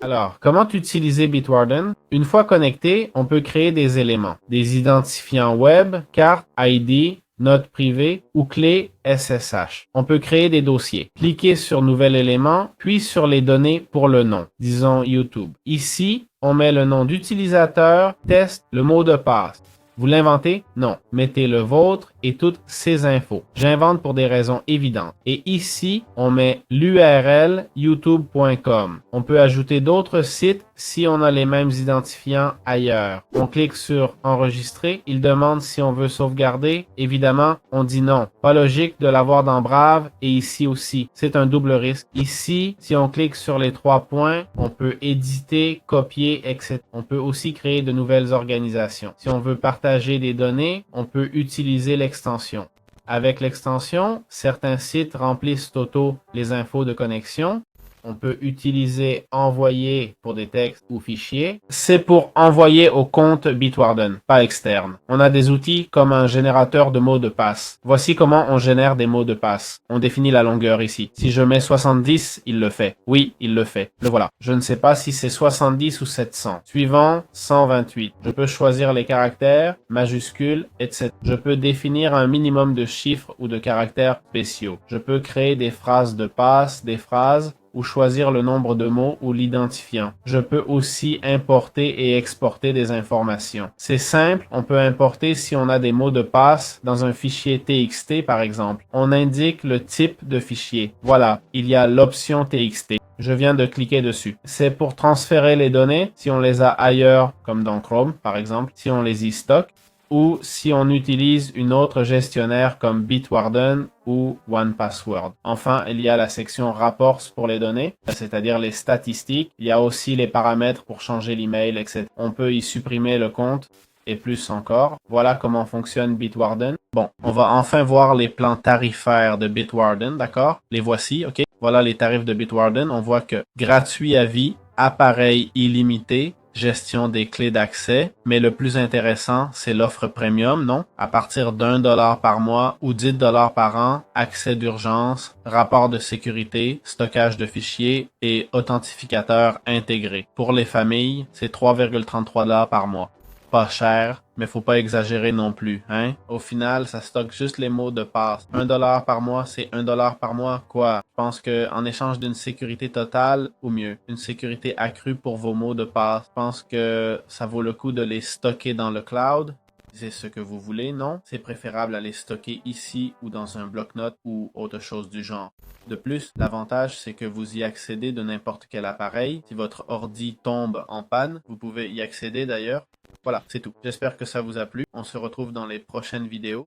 Alors, comment utiliser Bitwarden? Une fois connecté, on peut créer des éléments, des identifiants web, cartes, ID, notes privées ou clés SSH. On peut créer des dossiers. Cliquez sur Nouvel élément, puis sur les données pour le nom, disons YouTube. Ici, on met le nom d'utilisateur, test, le mot de passe. Vous l'inventez? Non. Mettez le vôtre et toutes ces infos. J'invente pour des raisons évidentes. Et ici, on met l'URL youtube.com. On peut ajouter d'autres sites si on a les mêmes identifiants ailleurs. On clique sur enregistrer. Il demande si on veut sauvegarder. Évidemment, on dit non. Pas logique de l'avoir dans Brave et ici aussi. C'est un double risque. Ici, si on clique sur les 3 points, on peut éditer, copier, etc. On peut aussi créer de nouvelles organisations. Si on veut partager des données, on peut utiliser l'extension. Avec l'extension, certains sites remplissent auto les infos de connexion. On peut utiliser envoyer pour des textes ou fichiers. C'est pour envoyer au compte Bitwarden, pas externe. On a des outils comme un générateur de mots de passe. Voici comment on génère des mots de passe. On définit la longueur ici. Si je mets 70, il le fait. Oui, il le fait. Le voilà. Je ne sais pas si c'est 70 ou 700. Suivant, 128. Je peux choisir les caractères, majuscules, etc. Je peux définir un minimum de chiffres ou de caractères spéciaux. Je peux créer des phrases de passe, des phrases, ou choisir le nombre de mots ou l'identifiant. Je peux aussi importer et exporter des informations. C'est simple, on peut importer si on a des mots de passe dans un fichier TXT par exemple. On indique le type de fichier. Voilà, il y a l'option TXT. Je viens de cliquer dessus. C'est pour transférer les données si on les a ailleurs, comme dans Chrome par exemple, si on les y stocke, ou si on utilise une autre gestionnaire comme Bitwarden ou OnePassword. Enfin, il y a la section Rapports pour les données, c'est-à-dire les statistiques. Il y a aussi les paramètres pour changer l'email, etc. On peut y supprimer le compte et plus encore. Voilà comment fonctionne Bitwarden. Bon, on va enfin voir les plans tarifaires de Bitwarden, d'accord? Les voici, ok? Voilà les tarifs de Bitwarden. On voit que gratuit à vie, appareil illimité, gestion des clés d'accès, mais le plus intéressant, c'est l'offre premium, non? À partir d'1$ par mois ou 10$ par an, accès d'urgence, rapport de sécurité, stockage de fichiers et authentificateur intégré. Pour les familles, c'est 3,33$ par mois. Pas cher, mais faut pas exagérer non plus, hein? Au final, ça stocke juste les mots de passe. 1$ par mois, c'est 1$ par mois, quoi? Je pense que en échange d'une sécurité totale, ou mieux, une sécurité accrue pour vos mots de passe, je pense que ça vaut le coup de les stocker dans le cloud. C'est ce que vous voulez, non? C'est préférable à les stocker ici ou dans un bloc-notes ou autre chose du genre. De plus, l'avantage, c'est que vous y accédez de n'importe quel appareil. Si votre ordi tombe en panne, vous pouvez y accéder d'ailleurs. Voilà, c'est tout. J'espère que ça vous a plu. On se retrouve dans les prochaines vidéos.